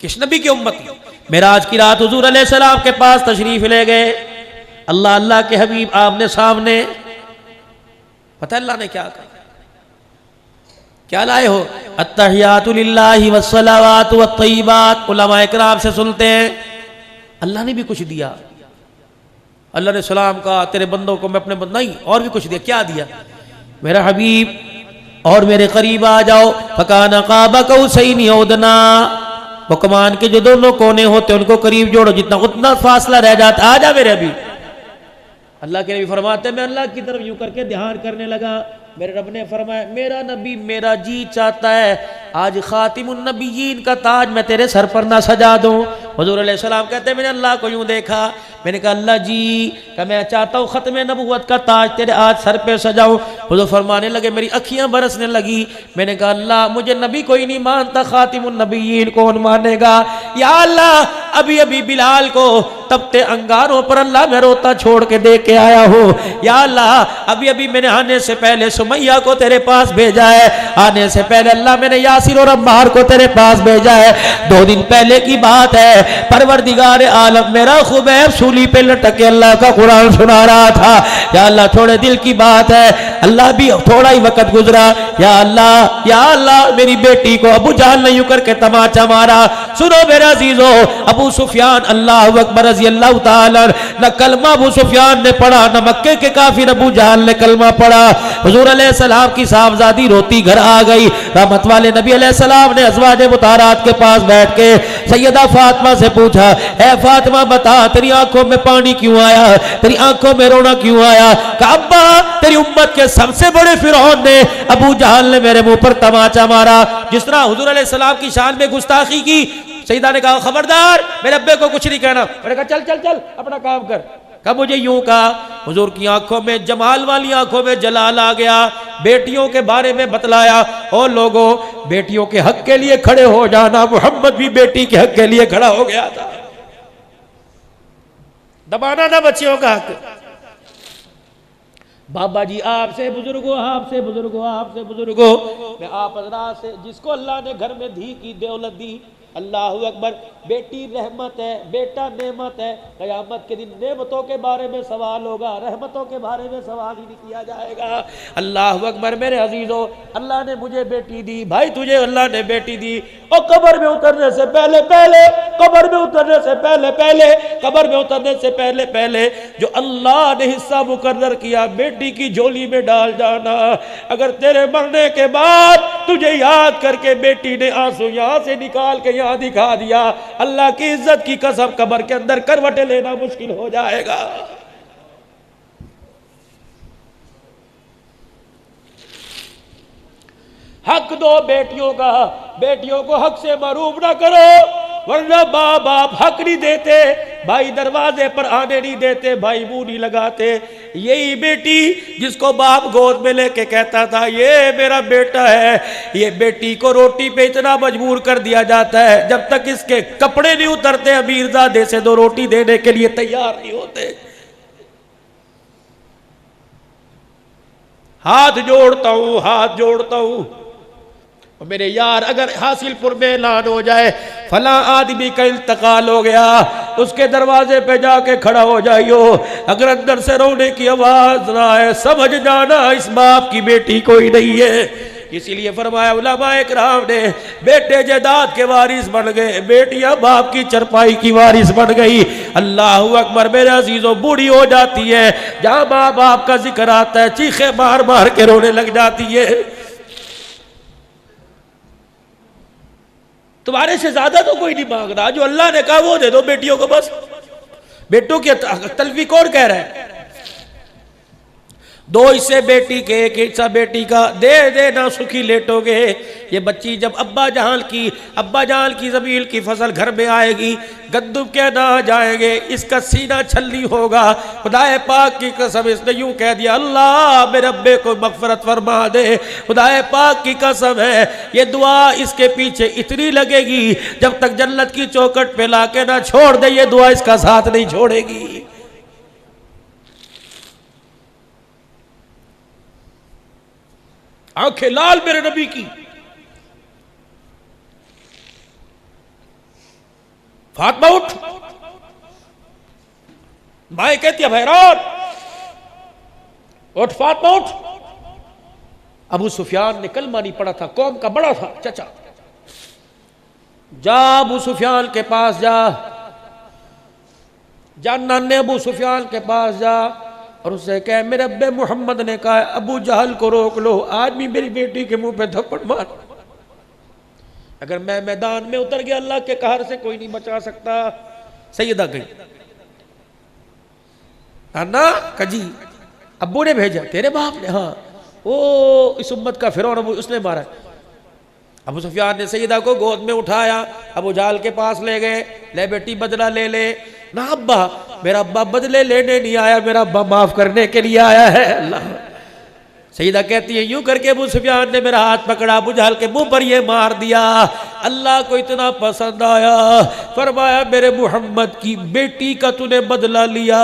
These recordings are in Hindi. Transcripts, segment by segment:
किस नबी की उम्मती? मेराज की रात हुजूर अलैहिस्सलाम के पास तशरीफ ले गए। अल्लाह अल्लाह के हबीब आमने सामने। पता अल्लाह ने क्या कहा? क्या लाए हो? अत्तहियातु लिल्लाहि वस्सलावातु वत्तय्यिबात। उलमा इकराम से सुनते हैं अल्लाह ने भी कुछ दिया। अल्लाह ने सलाम कहा तेरे बंदों को मैं अपने नहीं, और भी कुछ दिया। क्या दिया? मेरा हबीब और मेरे करीब आ जाओ। फकाना काबा कौसैनी औदना। वो कमान के जो दोनों कोने होते उनको करीब जोड़ो, जितना उतना फासला रह जाता। आ जा मेरे अभी। अल्लाह के नबी फरमाते मैं अल्लाह की तरफ यूं करके ध्यान करने लगा। मेरे रब ने फरमाया मेरा नबी मेरा जी चाहता है आज खातिमुन नबिय्यीन का ताज मैं तेरे सर पर ना सजा दूं। हुजूर अलैहि सलाम कहते हैं मैंने अल्लाह को यूं देखा, मैंने कहा अल्लाह जी का मैं चाहता हूँ खत्म नबुव्वत का ताज तेरे आज सर पे सजाऊं। हुजूर फरमाने लगे मेरी अखियां बरसने लगी। मैंने कहा अल्लाह मुझे नबी कोई नहीं मानता, खातिमुन नबिय्यीन कौन मानेगा? या अल्लाह अभी अभी बिलाल को तपते अंगारों पर अल्लाह मैं रोता छोड़ के दे के आया हूँ। या अल्लाह अभी अभी मैंने आने से पहले सुमैया को तेरे पास भेजा है। आने से पहले अल्लाह मैंने यासिर और अम्मार को तेरे पास भेजा है। 2 दिन पहले की बात है, परवरदिगार आलम मेरा खुबैब सूली पे लटक के अल्लाह का कुरान सुना रहा था। या अल्लाह थोड़े दिल की बात है, अल्लाह भी थोड़ा ही वक्त गुजरा। या अल्लाह मेरी बेटी को अबू जहल ने यूं करके तमाचा मारा। सुनो मेरे अजीजों, अबू सुफियान अल्लाह अकबर रज़ी अल्लाह ताला न कलमा अबू सुफियान ने पढ़ा, न मक्के के काफिर अबू जहल ने कलमा पढ़ा। हुजूर अलैहिस्सलाम की साहबजादी रोती घर आ गई। रहमत वाले नबी अलैहिस्सलाम ने अज़वाजे मुताहरात के पास बैठ के सैयदा फातिमा से पूछा, ए फातिमा बता तेरी आंखों में पानी क्यों आया, तेरी आंखों में रोना क्यों आया? कहा अब्बा तेरी उम्मत के सबसे बड़े फिरौन ने अबू जहल ने मेरे मुंह पर तमाचा मारा। जिस तरह हुजूर अलैहिस्सलाम की शान में गुस्ताखी की, सईदा ने कहा खबरदार मेरे अब्बे को कुछ नहीं कहना। मैंने कहा चल चल चल अपना काम कर। कहा मुझे यूं कहा। हुजूर की आंखों में जमाल वाली आंखों में जलाल आ गया। बेटियों के बारे में बतलाया, और लोगों बेटियों के हक के लिए खड़े हो जाना। मोहम्मद भी बेटी के हक के लिए खड़ा हो गया था। दबाना ना बच्चियों का हक। बाबा जी आपसे बुजुर्गो आपसे बुजुर्गो आपसे बुजुर्गो, मैं आप हज़रात से जिसको अल्लाह ने घर में धी की दौलत दी, अल्लाह अकबर, बेटी रहमत है, बेटा नेमत है। क़यामत के दिन नेमतों के बारे में सवाल होगा, रहमतों के बारे में सवाल ही नहीं किया जाएगा। अल्लाह अकबर मेरे अजीजों, अल्लाह ने मुझे बेटी दी, भाई तुझे अल्लाह ने बेटी दी। और कब्र में उतरने से पहले पहले, कब्र में उतरने से पहले पहले, कब्र में उतरने से पहले पहले जो अल्लाह ने हिस्सा मुकर्रर किया बेटी की झोली में डाल जाना। अगर तेरे मरने के बाद तुझे याद करके बेटी ने आंसू यहां से निकाल के यहां दिखा दिया, अल्लाह की इज्जत की कसम कब्र के अंदर करवटें लेना मुश्किल हो जाएगा। हक दो बेटियों का, बेटियों को हक से महरूम ना करो, वरना माँ बाप हक नहीं देते, भाई दरवाजे पर आने नहीं देते, भाई मुंह नहीं लगाते। यही बेटी जिसको बाप गोद में लेके कहता था ये मेरा बेटा है, ये बेटी को रोटी पे इतना मजबूर कर दिया जाता है जब तक इसके कपड़े नहीं उतरते अमीरजादे से 2 रोटी देने के लिए तैयार नहीं होते। हाथ जोड़ता हूं, हाथ जोड़ता हूं मेरे यार, अगर हासिलपुर में ऐलान हो जाए फला आदमी का इंतकाल हो गया, उसके दरवाजे पे जाके खड़ा हो जाइयो। अगर अंदर से रोने की आवाज ना आए समझ जाना इस बाप की बेटी कोई नहीं है। इसीलिए फरमाया उलमाए किराम ने बेटे जायदाद के वारिस बन गए, बेटियां बाप की चरपाई की वारिस बन गई। अल्लाह अकबर मेरे अजीजों, बूढ़ी हो जाती है, जहां माँ बाप का जिक्र आता है चीखे मार मार के रोने लग जाती है। तुम्हारे से ज्यादा तो कोई नहीं मांग रहा, जो अल्लाह ने कहा वो दे दो बेटियों को बस। बेटों की तलफी कौन कह रहा है? 2 हिस्से बेटी के, 1 हिस्सा बेटी का, दे देना सुखी लेटोगे। ये बच्ची जब अब्बा जान की ज़मीन की फसल घर में आएगी, गंदुम के ना जाएंगे, इसका सीना छल्ली होगा। खुदाए पाक की कसम इसने यूं कह दिया अल्लाह मेरे अब्बे को मग़फ़िरत फरमा दे। खुदाए पाक की कसम है ये दुआ इसके पीछे इतनी लगेगी जब तक जन्नत की चौखट पे लाके ना छोड़ दे, ये दुआ इसका साथ नहीं छोड़ेगी। आंखें लाल मेरे नबी की। फातिमा उठ। माए कहती है बहरान उठ, फातिमा उठ। अबू सुफियान ने कलमा नहीं पढ़ा था, कौम का बड़ा था चचा। जा अबू सुफियान के पास जा, नाने अबू सुफियान के पास जा और उससे कह मेरे अब्बे मोहम्मद ने कहा अबू जहल को रोक लो, आज भी मेरी बेटी के मुंह पे थप्पड़ मार। अगर मैं मैदान में उतर गया अल्लाह के कहर से कोई नहीं बचा सकता। सैयदा गई, अन्ना कजी अब्बू ने भेजा, तेरे बाप ने? हाँ। ओ इस उम्मत का फिरौन अबू, उसने मारा। अबू सुफियान ने सैयदा को गोद में उठाया, अबू जाल के पास ले गए, ले बेटी बदला ले ले। ना अब्बा, मेरा अब्बा बदले लेने नहीं आया, मेरा अब्बा माफ करने के लिए आया है। अल्लाह। सईदा कहती है यूं करके अबू सुफियान ने मेरा हाथ पकड़ा, अबू जहल के मुंह पर ये मार दिया। अल्लाह को इतना पसंद आया, फरमाया मेरे मोहम्मद की बेटी का तूने बदला लिया।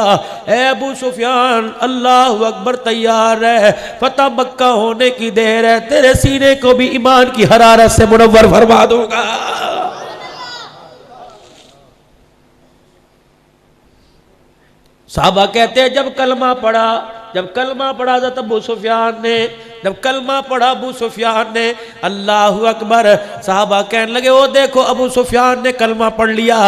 ए अबू सुफियान अल्लाह अकबर, तैयार है, फतह मक्का होने की देर है, तेरे सीने को भी ईमान की हरारत से मुनव्वर फरमा दूंगा। साहबा कहते हैं जब कलमा पढ़ा था अबू सुफियान ने, जब कलमा पढ़ा अबू सुफियान ने, अल्लाह अकबर, साहबा कहने लगे ओ देखो अबू सुफियान ने कलमा पढ़ लिया,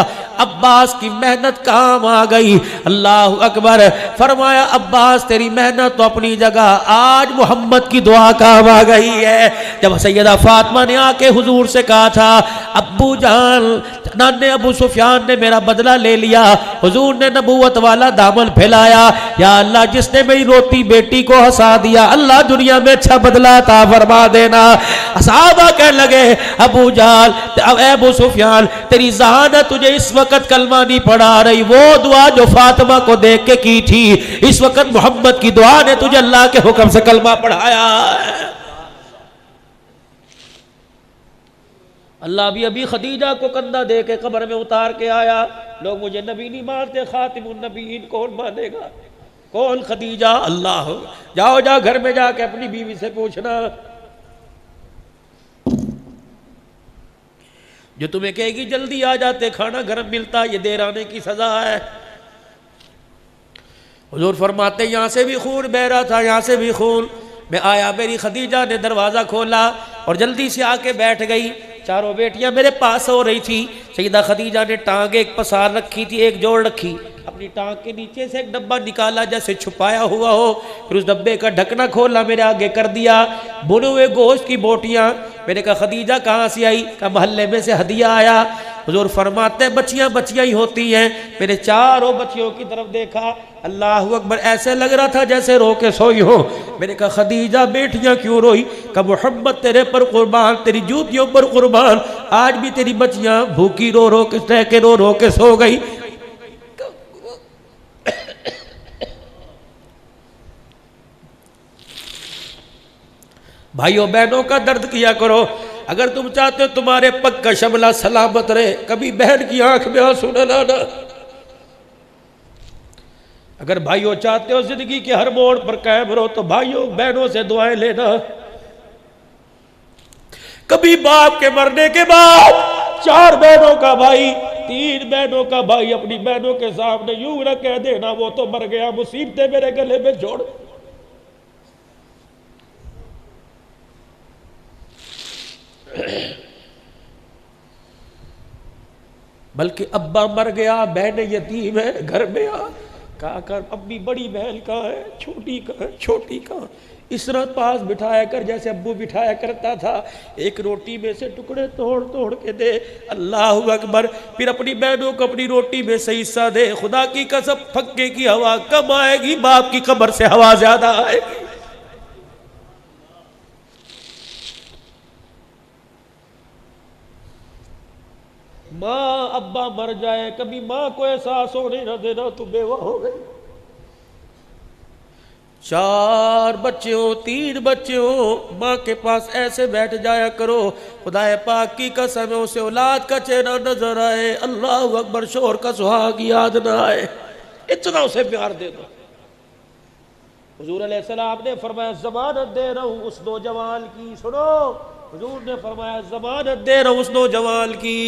अब्बास की मेहनत काम आ गई। अल्लाह अकबर, फरमाया अब्बास तेरी मेहनत तो अपनी जगह, आज मोहम्मद की दुआ काम आ गई है। जब सैयदा फातिमा ने आके हुजूर से कहा था अब्बू जान, नाने अबू सुफियान ने मेरा बदला ले लिया, हुजूर ने नबूवत वाला दामन फैलाया, या अल्लाह जिसने मेरी रोती बेटी को हंसा दिया, अल्लाह दुनिया में अच्छा बदला ता फरमा देना। सहाबा कहने लगे अबू जाल, अब अबू सुफियान तेरी ज़हान तुझे इस वक्त कलमा नहीं पढ़ा रही, वो दुआ जो फातिमा को देख के की थी, इस वक्त मोहम्मद की दुआ ने तुझे अल्लाह के हुक्म से कलमा पढ़ाया। अल्लाह भी अभी खदीजा को कंधा दे के कब्र में उतार के आया। लोग मुझे नबी नहीं मानते, खातिमुन नबीयीन कौन मानेगा? कौन? खदीजा। अल्लाह, जाओ जाओ घर में जाके अपनी बीवी से पूछना, जो तुम्हें कहेगी जल्दी आ जाते खाना गर्म मिलता, ये देर आने की सजा है। हुजूर फरमाते यहां से भी खून बह रहा था, यहां से भी खून। मैं आया, मेरी खदीजा ने दरवाजा खोला और जल्दी से आके बैठ गई। चारों बेटियां मेरे पास हो रही थी। सईदा खदीजा ने टांग एक पसार रखी थी, एक जोड़ रखी, अपनी टांग के नीचे से एक डब्बा निकाला जैसे छुपाया हुआ हो, फिर उस डब्बे का ढकना खोला, मेरे आगे कर दिया, भुने हुए गोश्त की बोटियां। मैंने कहा खदीजा कहाँ से आई? कहा मोहल्ले में से हदिया आया। हुजूर फरमाते बच्चियां बच्चियां ही होती हैं। मैंने चारों बच्चियों की तरफ देखा, अल्लाह अकबर, ऐसे लग रहा था जैसे रो के सोई हो। मैंने कहा खदीजा बेटियां क्यों रोई? कहा मोहम्मद तेरे पर कुर्बान, तेरी जूतियों पर कुर्बान, आज भी तेरी बच्चियां भूखी रो रो के सो गई। भाइयों बहनों का दर्द किया करो। अगर तुम चाहते हो तुम्हारे पग का शमला सलामत रहे, कभी बहन की आंख में आंसू न लाना। अगर भाइयों चाहते हो जिंदगी के हर मोड़ पर कायम रहो, तो भाइयों बहनों से दुआएं लेना। कभी बाप के मरने के बाद 4 बहनों का भाई, 3 बहनों का भाई अपनी बहनों के सामने यूं न कह देना वो तो मर गया, मुसीबतें मेरे गले में जोड़। बल्कि अब्बा मर गया, बहन यतीम है, घर में आ, कहा कर अम्मी बड़ी बहन कहाँ है, छोटी कहाँ है, छोटी कहाँ? इस तरह पास बिठाया कर जैसे अब्बू बिठाया करता था। एक रोटी में से टुकड़े तोड़ तोड़ के दे। अल्लाह अकबर। फिर अपनी बहनों को अपनी रोटी में से हिस्सा दे। खुदा की कसम फक्के की हवा कम आएगी, बाप की कब्र से हवा ज्यादा आएगी। माँ अब्बा मर जाए, कभी माँ को एहसास होने न देना तू बेवा हो गई। 4 बच्चे हो, 3 बच्चे हो, माँ के पास ऐसे बैठ जाया करो, खुदाए पाक की कसम है उसे औलाद का चेहरा नजर आए, अल्लाह अकबर, शोर का सुहाग याद ना आए, इतना उसे प्यार दे दो। हुजूर अलैहिस्सलाम ने फरमाया जमानत दे रहा हूं उस नौजवान की, सुनो हुजूर ने फरमाया जमानत दे रहा हूं उस नौजवान की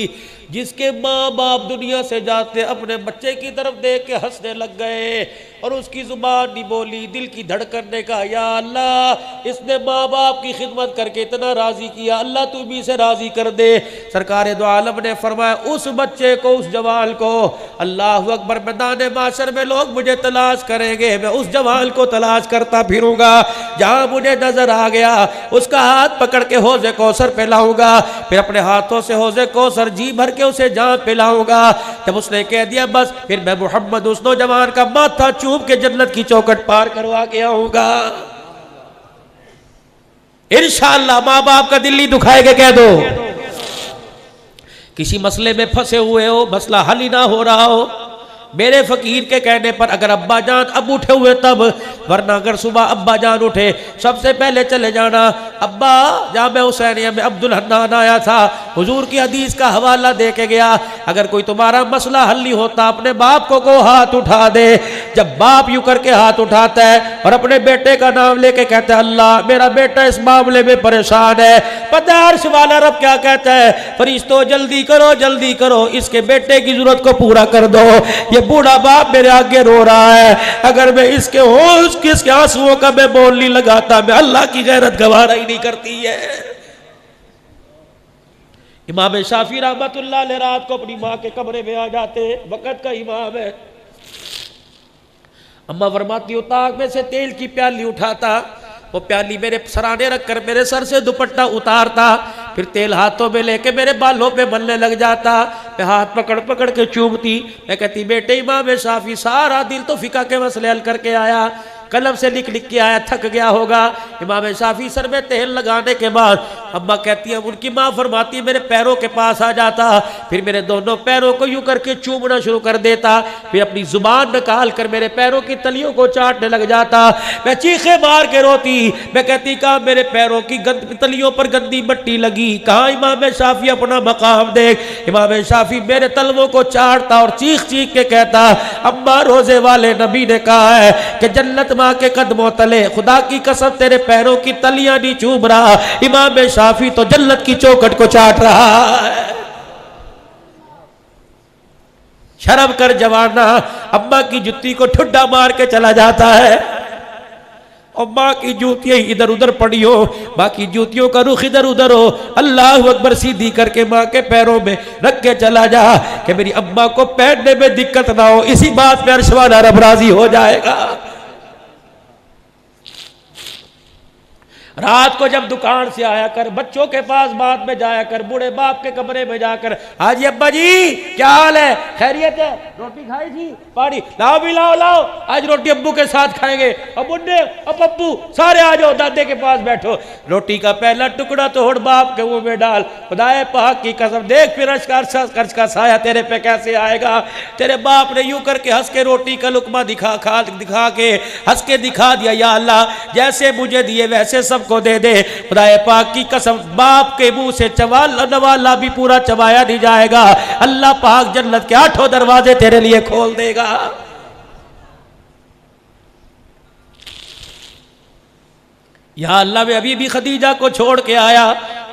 जिसके माँ बाप दुनिया से जाते अपने बच्चे की तरफ देख के हंसने लग गए और उसकी जुबान नहीं बोली, दिल की धड़कन ने कहा या अल्लाह इसने माँ बाप की खिदमत करके इतना राजी किया, अल्लाह तू भी इसे राजी कर दे। सरकार दो आलम ने फरमाया उस बच्चे को, उस जवान को, अल्लाह अकबर, मैदान माशर में लोग मुझे तलाश करेंगे, मैं उस जवान को तलाश करता फिरूंगा, जहां मुझे नजर आ गया उसका हाथ पकड़ के हौज़े कौसर पे लाऊंगा, फिर अपने हाथों से हौज़े कौसर जी भर के उसे जान पिलाऊंगा। जब उसने कह दिया बस, फिर मैं मोहम्मद उस नौजवान का माथा चूम के जन्नत की चौखट पार करवा के आऊंगा। इंशाअल्लाह माँ बाप का दिल नहीं दुखाएगा। कह दो किसी मसले में फंसे हुए हो, मसला हल ही ना हो रहा हो, मेरे फकीर के कहने पर अगर अब्बा जान अब उठे हुए तब, वरना अगर सुबह अब्बा जान उठे सबसे पहले चले जाना अब्बा जामे हुसैनिया में अब्दुल हन्नान आया था, हुजूर की हदीस का हवाला दे के गया, अगर कोई तुम्हारा मसला हल नहीं होता अपने बाप को हाथ उठा दे। जब बाप यूं करके हाथ उठाता है और अपने बेटे का नाम लेके कहता है अल्लाह मेरा बेटा इस मामले में परेशान है, पता है अर्श वाला रब क्या कहता है, फरिश्तों जल्दी करो इसके बेटे की जरूरत को पूरा कर दो। ये बूढ़ा बाप मेरे आगे रो रहा है, अगर मैं इसके आंसुओं का मैं बोल नहीं लगाता, मैं अल्लाह की गैरत गवारा ही नहीं करती है। इमाम शाफी रहमतुल्लाह अलैह रात को अपनी माँ के कमरे में आ जाते, वक़्त का इमाम है। अम्मा फरमाती हो ताक में से तेल की प्याली उठाता, वो प्याली मेरे सराने रखकर मेरे सर से दुपट्टा उतारता, फिर तेल हाथों में लेके मेरे बालों पे मलने लग जाता, मैं हाथ पकड़ पकड़ के चूमती, मैं कहती बेटे इमाम शाफी सारा दिल तो फिका के मसले हल करके आया, कलम से लिख लिख के आया, थक गया होगा। इमाम शाफी सर में तेल लगाने के बाद अम्मा कहती है, उनकी माँ फरमाती मेरे पैरों के पास आ जाता, फिर मेरे दोनों पैरों को यूं करके चूमना शुरू कर देता, फिर अपनी जुबान निकाल कर मेरे पैरों की तलियों को चाटने लग जाता। मैं चीखे मार के रोती, मैं कहती कहाँ मेरे पैरों की तलियों पर गंदी मट्टी लगी, कहाँ इमाम शाफी अपना मकाम देख। इमाम शाफी मेरे तलवों को चाटता और चीख चीख के कहता अम्मा रोजे वाले नबी ने कहा है कि जन्नत माँ के कदमों तले, खुदा की कसम तेरे पैरों की तलियां नहीं चूम रहा, इमाम शाफी तो जन्नत की चौखट को चाट रहा है। शर्म कर जवाना, अम्मा की जुत्ती को ठुड्डा मार के चला जाता है और माँ की जूतियां इधर उधर पड़ी हो, बाकी जूतियों का रुख इधर उधर हो, अल्लाह अकबर सीधी करके माँ के पैरों में रख के चला जा कि मेरी अम्मा को पहनने में दिक्कत ना हो। इसी बात पे अर्श वाला रब राजी हो जाएगा। रात को जब दुकान से आया कर, बच्चों के पास बाद में जाया कर, बूढ़े बाप के कमरे में जाकर हाजी अब्बा जी क्या हाल है, खैरियत है, रोटी खाई थी, पानी लाओ भी लाओ, आज रोटी अब्बू के साथ खाएंगे, अब बुड्ढे अब पप्पू सारे आ जाओ, दादे के पास बैठो, रोटी का पहला टुकड़ा तोड़ बाप के मुंह में डाल, खुदाए पाक की कसम देख फिर कर्ज का साया तेरे पे कैसे आएगा। तेरे बाप ने यूं करके हंस के रोटी का लुकमा दिखा के हंस के दिखा दिया, या अल्लाह जैसे मुझे दिए वैसे सब को दे दे। खुदाए पाक की कसम बाप के मुंह से नवाला भी पूरा चबाया नहीं जाएगा, अल्लाह पाक जन्नत के 8 दरवाजे तेरे लिए खोल देगा। या अल्लाह मैं अभी भी खदीजा को छोड़ के आया,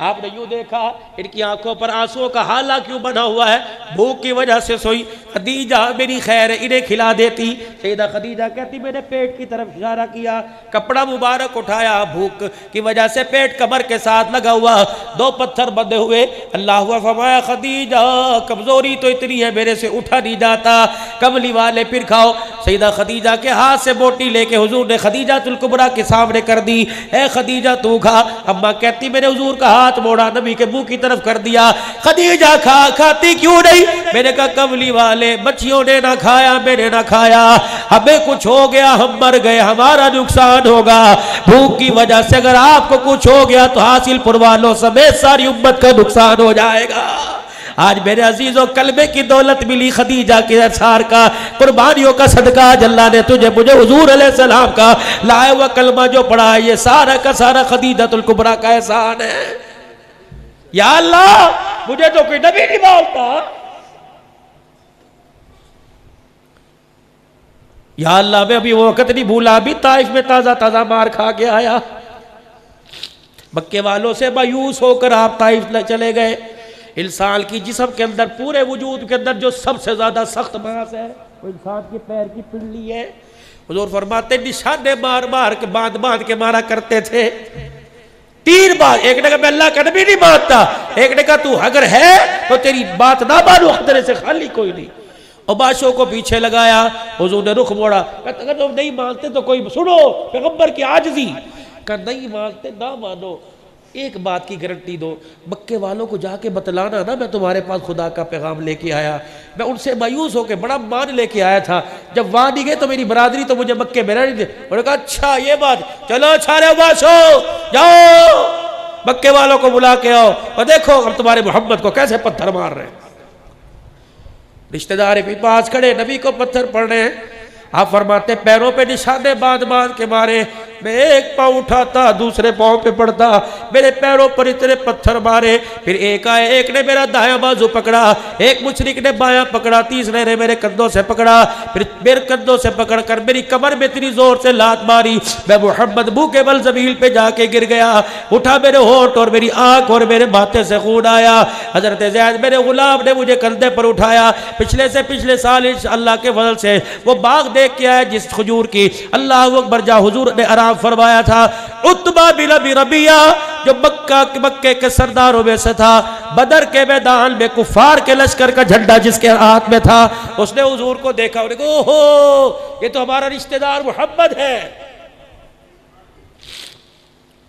आपने यूं देखा इनकी आंखों पर आंसुओं का हाला क्यों बना हुआ है, भूख की वजह से सोई। खदीजा मेरी खैर है इन्हें खिला देती। सैयदा खदीजा कहती मैंने पेट की तरफ इशारा किया, कपड़ा मुबारक उठाया, भूख की वजह से पेट कमर के साथ लगा हुआ, 2 पत्थर बंधे हुए। अल्लाह फरमाया खदीजा कमजोरी तो इतनी है मेरे से उठा नहीं जाता, कमली वाले फिर खाओ। सैयदा खदीजा के हाथ से बोटी लेके हुजूर ने खदीजातुल कुबरा के सामने कर दी, ए खदीजा तू खा। अम्मा कहती मैंने हुजूर का हाथ मोड़ा, नबी के मुंह की तरफ कर दिया। खदीजा खाती क्यों नहीं? मैंने कहा कमली वाले बच्चियों ने ना खाया, मैंने ना खाया, हमें कुछ हो गया हम मर गए, हमारा नुकसान होगा। भूख की वजह से अगर आपको कुछ हो गया तो हासिलपुर वालों समेत सारी उम्मत का नुकसान हो जाएगा। आज मेरे अजीजों कलमे की दौलत मिली, खदीजा के असार का, कुर्बानियों का सदका, अल्लाह ने तुझे मुझे हुजूर अलैहिस्सलाम का लाया हुआ कलमा जो पढ़ा है ये सारा का सारा खदीजातुल कुबरा का एहसान है। या अल्लाह मुझे तो कोई नबी नहीं बोलता, या अल्लाह मैं अभी वो वक्त नहीं भूला, अभी ताइफ में ताजा ताजा मार खा के आया। मक्के वालों से मायूस होकर आप ताइफ चले गए। इंसान की जिस्म के अंदर, पूरे वजूद के अंदर जो सबसे ज्यादा सख्त मांस है वो इंसान के पैर की पिंडली है। हुजूर फरमाते निशाने मार मार के बांध बांध के मारा करते थे। 3 बार, एक ने कहा मैं अल्लाह का नबी नहीं मानता, एक ने कहा तू अगर है तो तेरी बात ना मानो, खतरे से खाली कोई नहीं। और बादशाह को पीछे लगाया, हुजूर ने रुख मोड़ा, कहता अगर तुम नहीं मानते तो कोई सुनो पैगंबर की आजिज़ी, कहा नहीं मानते ना मानो, एक बात की गारंटी दो, मक्के वालों को जाके बतलाना ना मैं तुम्हारे पास खुदा का पैगाम लेके आया। मैं उनसे मायूस होकर बड़ा मान लेके आया था, जब वहां नहीं गए तो मेरी बरादरी तो मुझे मक्के में रहने दे। उन्होंने कहा अच्छा ये बात, चलो अच्छा रे बादशाह जाओ मक्के वालों को बुला के आओ और देखो हम तुम्हारे मोहम्मद को कैसे पत्थर मार रहे हैं। रिश्तेदार भी पास खड़े, नबी को पत्थर पड़ रहे हैं। आप फरमाते पैरों पे निशाने बांध बांध के मारे, मैं एक पाँव उठाता दूसरे पाँव पे पड़ता, मेरे पैरों पर इतने पत्थर मारे। फिर एक आए, एक ने मेरा दायां बाजू पकड़ा, एक मुशरिक ने बायां पकड़ा, तीसरे ने मेरे कंधों से पकड़ा, फिर मेरे कंधों से पकड़कर मेरी कमर में इतनी जोर से लात मारी, मैं मोहम्मद मुंह के बल जमीन पे जाके गिर गया। उठा मेरे होठ और मेरी आंख और मेरे माथे से खून आया। हजरत ज़ैद मेरे गुलाम ने मुझे कंधे पर उठाया। पिछले से पिछले साल अल्लाह के फजल से वो बाग देख के आया जिस खजूर की अल्लाह अकबर जा हुजूर ने आराम फरमाया था। उतबा बिन अबी रबिया जो मक्के के सरदारों में से था, बदर के मैदान में कुफार के लश्कर का झंडा जिसके हाथ में था, उसने हुजूर को देखा, उन्हें कहा ओहो ये तो हमारा रिश्तेदार मोहम्मद है।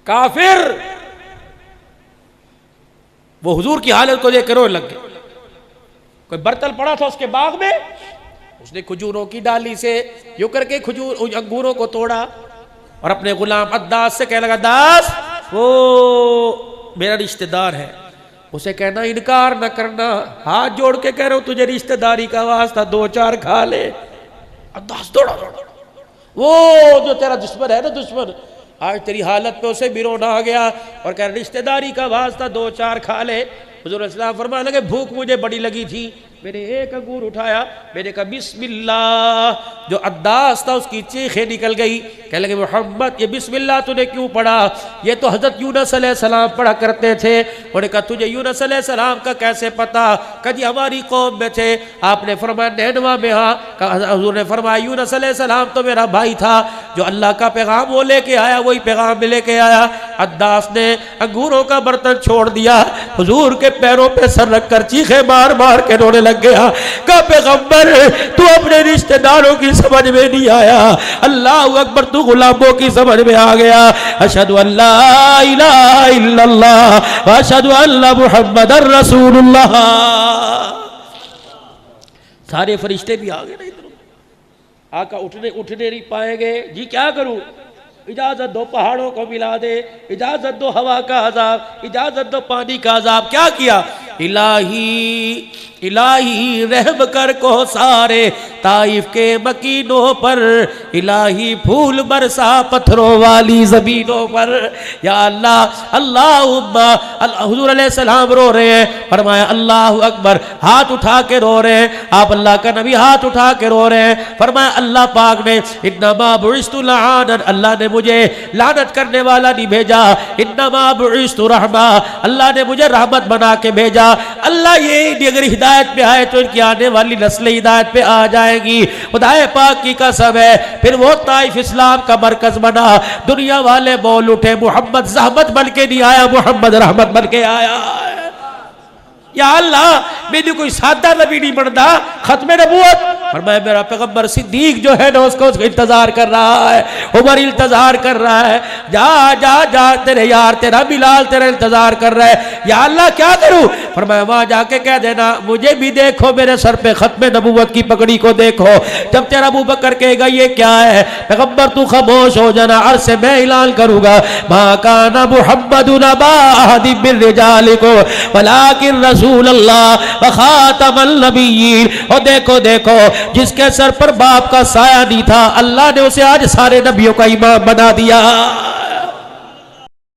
काफिर वो हुजूर की हालत को देख कर रोने लग गए। कोई बर्तन पड़ा था उसके बाग में, उसने खजूरों की डाली से यूं करके खजूर अंगूरों को तोड़ा और अपने गुलाम अद्दास से कहने लगा दास वो मेरा रिश्तेदार है, उसे कहना इनकार न करना, हाथ जोड़ के कह रहा हूं तुझे रिश्तेदारी का वास्ता 2-4 खा ले। अद्दास दौड़ा वो जो तेरा दुश्मन है ना, दुश्मन आज तेरी हालत पे उसे बिरोना आ गया और कह रहा रिश्तेदारी का वास्ता 2-4 खा ले। हुजूर इस्लाम फरमाने लगे भूख मुझे बड़ी लगी थी, मैंने एक अंगूर उठाया, मैंने कहा बिस्मिल्लाह। जो अद्दास था उसकी चीखें निकल गई, कहने लगे मोहम्मद ये बिस्मिल्लाह तूने क्यों पढ़ा, ये तो हजरत यूनुस अलैहिस्सलाम पढ़ा करते थे। उन्होंने कहा तुझे यूनुस अलैहिस्सलाम का कैसे पता, कभी हमारी कौम में थे। आपने फरमाया नैनवा में, हाँ। हुजूर ने फरमाया यूनुस अलैहिस्सलाम तो मेरा भाई था, जो अल्लाह का पैगाम वो लेके आया वही पैगाम में लेके आया। अद्दास ने अंगूरों का बर्तन छोड़ दिया, हुजूर के पैरों पे सर रखकर चीखे मार मार के रोने लग गया। कहा पैगंबर तू अपने रिश्तेदारों की समझ में नहीं आया, अल्लाह अकबर तू गुलामों की समझ में आ गया। अशहदु अल्ला इलाहा इल्लल्लाह व अशहदु अन्न मुहम्मदर रसूलुल्लाह। सारे फरिश्ते भी आ गए ना इधर, आका उठने नहीं पाएंगे जी, क्या करूं, इजाजत दो पहाड़ों को मिला दे, इजाजत दो हवा का अजाब, इजाजत दो पानी का अजाब। क्या किया, इलाही इलाही रहम कर को सारे ताइफ के मकीनों पर, इलाही फूल बरसा पत्थरों वाली जमीनों पर। या अल्लाह अल्लाहुम्मा, हुजूर अलैहिस्सलाम रो रहे हैं, फरमाया अल्लाहु अकबर, हाथ उठा के रो रहे हैं। आप अल्लाह का नबी हाथ उठा के रो रहे हैं। फरमाया अल्लाह पाक ने इन्नमा बुइस्तु लआनन, अल्लाह ने मुझे लानत करने वाला नहीं भेजा, इन्नमा बुइस्तु रहमा, अल्लाह ने मुझे रहमत बना के भेजा। अल्लाह ये अगर हिदायत पे आए तो इनकी आने वाली नस्लें हिदायत पे आ जाएगी। खुदाए पाक की कसम है, फिर वो ताइफ इस्लाम का मरकज बना। दुनिया वाले बोल उठे मोहम्मद ज़हमत बन के नहीं आया, मोहम्मद रहमत बन के आया। या अल्लाह मैंने कोई सादा नबी नहीं बनता, खत्मे नबूवत फरमाया मेरा पैगंबर सिद्दीक जो है ना उसको इंतजार कर रहा है, उमर इंतजार कर रहा है, जा जा जा तेरे यार तेरा बिलाल तेरा इंतजार कर रहा है। या अल्लाह क्या करूं, फरमाया वहां जाके कह देना मुझे भी देखो, मेरे सर पे खत्मे नबूवत की पगड़ी को देखो। जब तेरा अबू बकर कहेगा ये क्या है, पैगंबर तू खामोश हो जाना, अर्श से मैं ऐलान करूंगा मा काना मुहम्मदुन अबा अहदिम मिन रिजालिकुम वलाकिन रसूल अल्लाह व खातमुन नबिय्यीन। और देखो देखो जिसके सर पर बाप का साया नहीं था, अल्लाह ने उसे आज सारे नबियों का इमाम बना दिया।